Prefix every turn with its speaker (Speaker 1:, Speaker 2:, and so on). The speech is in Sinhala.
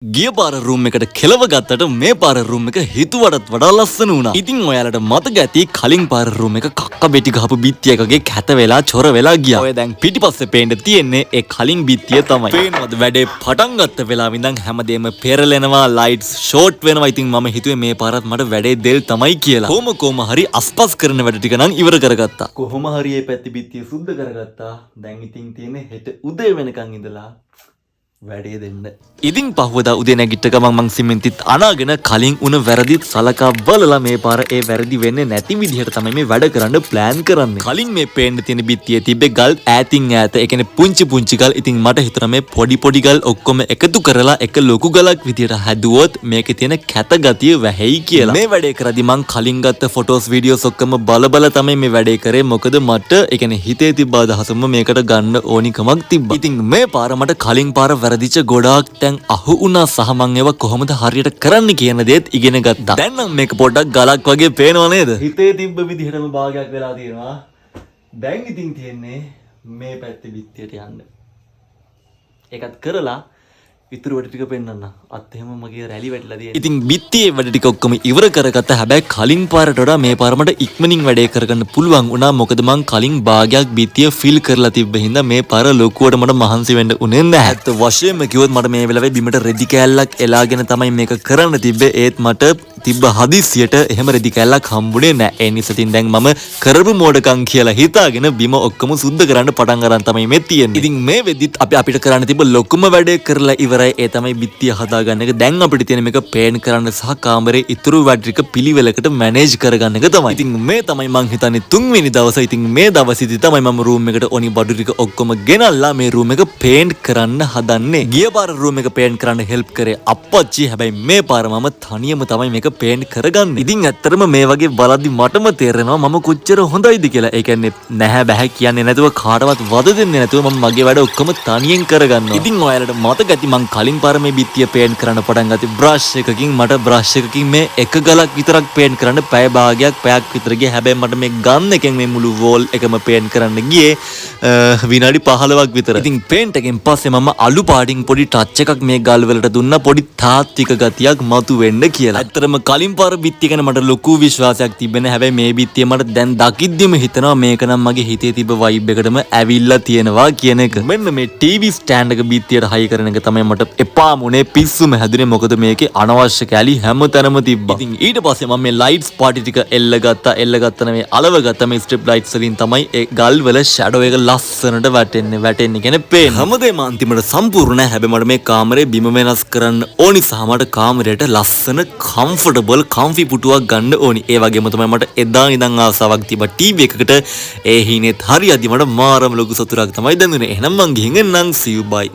Speaker 1: ගිය පාර රූම් එකට කෙලව ගත්තට මේ පාර රූම් එක හිතුවටත් වඩා ලස්සන වුණා. ඉතින් ඔයාලට මතක ඇති කලින් පාර රූම් එක කක්ක බෙටි ගහපු බිත්තියකගේ කැත වෙලා චොර වෙලා ගියා. ඔය දැන් පිටිපස්සේ පේන්න තියෙන්නේ ඒ කලින් බිත්තිය තමයි. පේනවද වැඩේ පටන් ගත්ත වෙලාව ඉඳන් හැමදේම පෙරලෙනවා, ලයිට්ස් ෂෝට් වෙනවා. ඉතින් මම හිතුවේ මේ පාරත් මට වැඩේ දෙල් තමයි කියලා. කොහොම හරි අස්පස් කරන වැඩ ටික නම් ඉවර කරගත්තා. කොහොම හරි මේ පැත්තේ බිත්තිය සුද්ධ කරගත්තා. දැන් ඉතින් තියෙන්නේ හෙට උදේ වෙනකන් ඉඳලා වැඩේ දෙන්න. ඉතින් පහවදා උදේ නැගිට ගමන් මං සිමෙන්තිත් අනාගෙන කලින් උන වැරදිත් සලකා බලලා මේ පාර ඒ වැරදි වෙන්නේ නැති විදිහට තමයි මේ වැඩ කරන්න ප්ලෑන් කරන්නේ. කලින් මේ පේන්න තියෙන බිත්තියේ තිබ්බේ ගල් ඈතින් ඈත. ඒ කියන්නේ පුංචි ගල්. ඉතින් මට හිතුණා මේ පොඩි ගල් ඔක්කොම එකතු කරලා එක ලොකු ගලක් විදිහට හැදුවොත් මේකේ තියෙන කැත ගතිය වැහැයි කියලා. මේ වැඩේ කරද්දි මං කලින් ගත්ත ෆොටෝස් වීඩියෝස් ඔක්කොම බල තමයි මේ වැඩේ කරේ. මොකද මට ඒ කියන්නේ හිතේ තිබ්බ අදහසම මේකට ගන්න ඕනිකමක් තිබ්බා. ඉතින් මේ පාර මට කලින් පාර වැරදිච්ච ගොඩාක් තැන් අහු වුණා සහ මං ඒවා කොහොමද හරියට කරන්න කියන දේත් ඉගෙන ගත්තා. දැන් නම් මේක පොඩ්ඩක් ගලක් වගේ පේනව නේද? හිතේ තිබ්බ විදිහටම භාගයක් වෙලා තියෙනවා. දැන් ඉතින් තියෙන්නේ මේ පැත්තේ බිත්තියට යන්න. ඒකත් කරලා ඉතුරු වැඩ ටික පෙන්නන්න. අත් එහෙම මගේ රැලි වැටිලා තියෙනවා. ඉතින් බිත්තියේ වැඩ ටික ඔක්කොම ඉවර කරගත්තා. හැබැයි කලින් පාරට වඩා මේ පාර මට ඉක්මනින් වැඩේ කරගන්න පුළුවන් වුණා. මොකද මං කලින් භාගයක් බිත්තිය ෆිල් කරලා තිබ්බ හින්දා මේ පාර ලොකුවට මට මහන්සි වෙන්න උනේ නැහැ. ඇත්ත වශයෙන්ම කිව්වොත් මට මේ වෙලාවේ බිමට රෙදි කෑල්ලක් එලාගෙන තමයි මේක කරන්න තිබ්බේ. ඒත් මට තිබ්බ හදිස්සියට එහෙම රෙදි කෑල්ලක් හම්බුනේ නැහැ. ඒ නිසා ඉතින් දැන් මම කරපු මෝඩකම් කියලා හිතාගෙන බිම ඔක්කොම සුද්ධ කරන්න පටන් ගන්න තමයි මේ තියෙන්නේ. ඉතින් මේ වෙද්දිත් අපිට කරන්න තිබ්බ ලොකුම වැඩේ කරලා ඉවරයි. ඒ තමයි බිත්තිය හදාගන්න එක. දැන් අපිට තියෙන මේක පේන් කරන්න සහ කාමරේ ඉතුරු වැඩ ටික පිළිවෙලකට මැනේජ් කරගන්න එක තමයි. ඉතින් මේ තමයි මං හිතන්නේ තුන්වෙනි දවසේ. ඉතින් මේ දවසේදී තමයි මම රූම් එකට ඕනි බඩු ටික ඔක්කොම ගෙනල්ලා මේ රූම් එක පේන්ට් කරන්න හදන්නේ. ගිය පාර රූම් එක පේන්ට් කරන්න හෙල්ප් කරේ අප්පච්චි. හැබැයි මේ පාර මම තනියම තමයි මේක පේන්ට් කරගන්නේ. ඉතින් ඇත්තටම මේ වගේ බලද්දි මටම තේරෙනවා මම කොච්චර හොඳයිද කියලා. ඒ කියන්නේ නැහැ බෑ කියන්නේ නැතුව කාටවත් වද දෙන්නේ නැතුව මම මගේ වැඩ ඔක්කොම තනියෙන් කරගන්නවා. ඉතින් ඔයාලට මතක ඇති මං කලින් පාර මේ බිත්තිය පේන්ට් කරන්න පටන් ගත්තේ බ්‍රෂ් එකකින්. මට බ්‍රෂ් එකකින් මේ එක ගලක් විතරක් පේන්ට් කරන්න පැය පැයක් විතර ගියා. හැබැයි මට මේ ගන් එකෙන් මේ මුළු වෝල් එකම පේන්ට් කරන්න ගියේ විනාඩි 15ක් විතර. ඉතින් පේන්ට් එකෙන් පස්සේ මම අලු පාටින් පොඩි ටච් එකක් මේ ගල් වලට දුන්නා. පොඩි තාත්වික ගතියක් මතුවෙන්න කියලා. ඇත්තටම කලින් පාර බිත්තිය ගැන මට ලොකු විශ්වාසයක් තිබෙනවා. හැබැයි මේ බිත්තිය මට දැන් දකිද්දිම හිතනවා මේක නම් මගේ හිතේ තිබ්බ වයිබ් එකටම ඇවිල්ලා තියෙනවා කියන එක. මෙන්න මේ ටීවී ස්ටෑන්ඩ් එක බිත්තියට හයි කරන එක තමයි මට එපා මුනේ. පිස්සුම හැදුනේ. මොකද මේකේ අනවශ්‍ය කැලි හැමතැනම තිබ්බා. ඉතින් ඊට පස්සේ මම මේ ලයිට්ස් පාටි ටික එල්ල ගත්තා මේ අලව ගත්තා. මේ ස්ට්‍රිප් ලයිට්ස් වලින් තමයි ඒ ගල් වල ෂැඩෝ එක ලස්සනට වැටෙන්නේ කියන්නේ පේන. හැමදේම අන්තිමට සම්පූර්ණ. හැබැයි මට මේ කාමරේ බිම වෙනස් කරන්න ඕනි සහ මට කාමරයට ලස්සන කම්ෆර්ටබල් කම්ෆි පුටුවක් ගන්න ඕනි. ඒ වගේම තමයි මට එදා ඉඳන් ආසාවක් තිබ්බා ටීවී එකකට. ඒ හිනේත් හරියදි මට මාරම ලොකු සතුටක් තමයි දැනුනේ. එහෙනම් මං ගිහින් එන්නම්. see you bye.